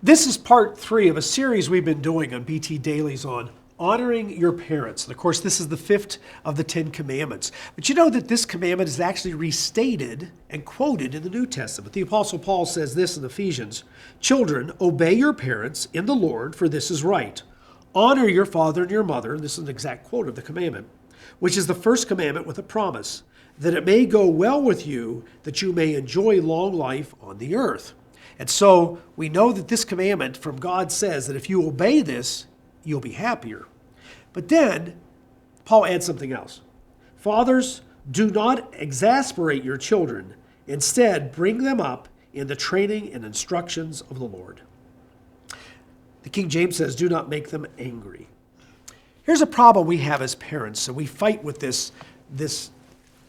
This is part 3 of a series we've been doing on BT Dailies on honoring your parents. And of course, this is the 5th of the 10 commandments. But you know that this commandment is actually restated and quoted in the New Testament. The Apostle Paul says this in Ephesians, "Children, obey your parents in the Lord, for this is right. Honor your father and your mother," this is an exact quote of the commandment, "which is the first commandment with a promise, that it may go well with you, that you may enjoy long life on the earth." And so we know that this commandment from God says that if you obey this, you'll be happier. But then Paul adds something else. "Fathers, do not exasperate your children. Instead, bring them up in the training and instructions of the Lord." The King James says, "Do not make them angry." Here's a problem we have as parents, and we fight with this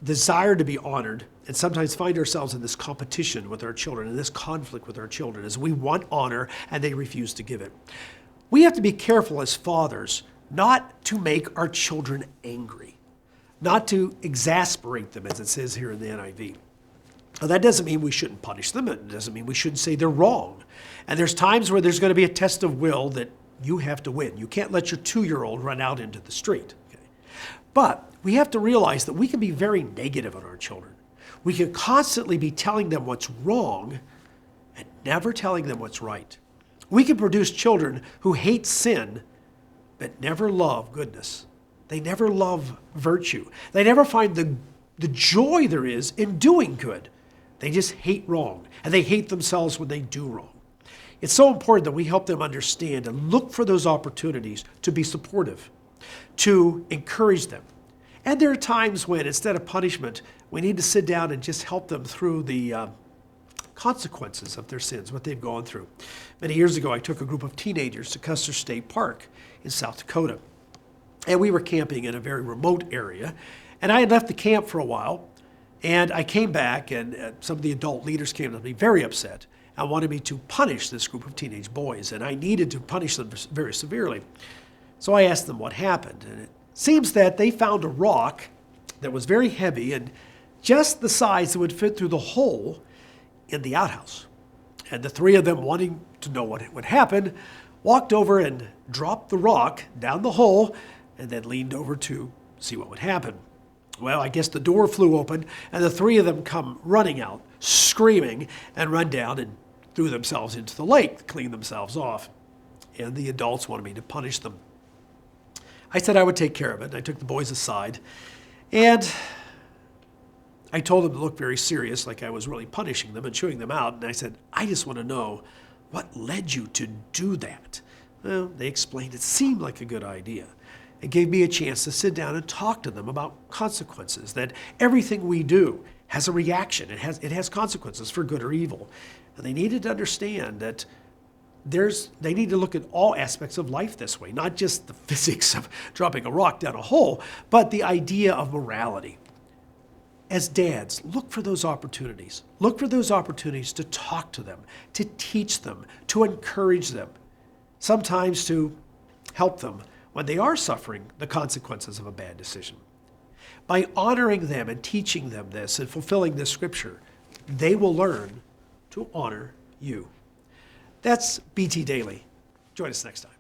desire to be honored, and sometimes find ourselves in this competition with our children, in this conflict with our children, as we want honor and they refuse to give it. We have to be careful as fathers not to make our children angry, not to exasperate them, as it says here in the NIV. Now, that doesn't mean we shouldn't punish them. It doesn't mean we shouldn't say they're wrong. And there's times where there's going to be a test of will that you have to win. You can't let your 2-year-old run out into the street. Okay? But we have to realize that we can be very negative on our children. We can constantly be telling them what's wrong and never telling them what's right. We can produce children who hate sin but never love goodness. They never love virtue. They never find the joy there is in doing good. They just hate wrong, and they hate themselves when they do wrong. It's so important that we help them understand and look for those opportunities to be supportive, to encourage them. And there are times when, instead of punishment, we need to sit down and just help them through the consequences of their sins, what they've gone through. Many years ago, I took a group of teenagers to Custer State Park in South Dakota. And we were camping in a very remote area. And I had left the camp for a while. And I came back, and some of the adult leaders came to me very upset and wanted me to punish this group of teenage boys. And I needed to punish them very severely. So I asked them what happened. And it seems that they found a rock that was very heavy and just the size that would fit through the hole in the outhouse. And the 3 of them, wanting to know what would happen, walked over and dropped the rock down the hole and then leaned over to see what would happen. Well, I guess the door flew open and the 3 of them come running out, screaming, and run down and threw themselves into the lake to clean themselves off. And the adults wanted me to punish them. I said I would take care of it. I took the boys aside and I told them to look very serious, like I was really punishing them and chewing them out. And I said, "I just want to know what led you to do that." Well, they explained it seemed like a good idea. It gave me a chance to sit down and talk to them about consequences, that everything we do has a reaction. It has consequences for good or evil. And they needed to understand that they need to look at all aspects of life this way, not just the physics of dropping a rock down a hole, but the idea of morality. As dads, look for those opportunities. Look for those opportunities to talk to them, to teach them, to encourage them, sometimes to help them when they are suffering the consequences of a bad decision. By honoring them and teaching them this and fulfilling this scripture, they will learn to honor you. That's BT Daily. Join us next time.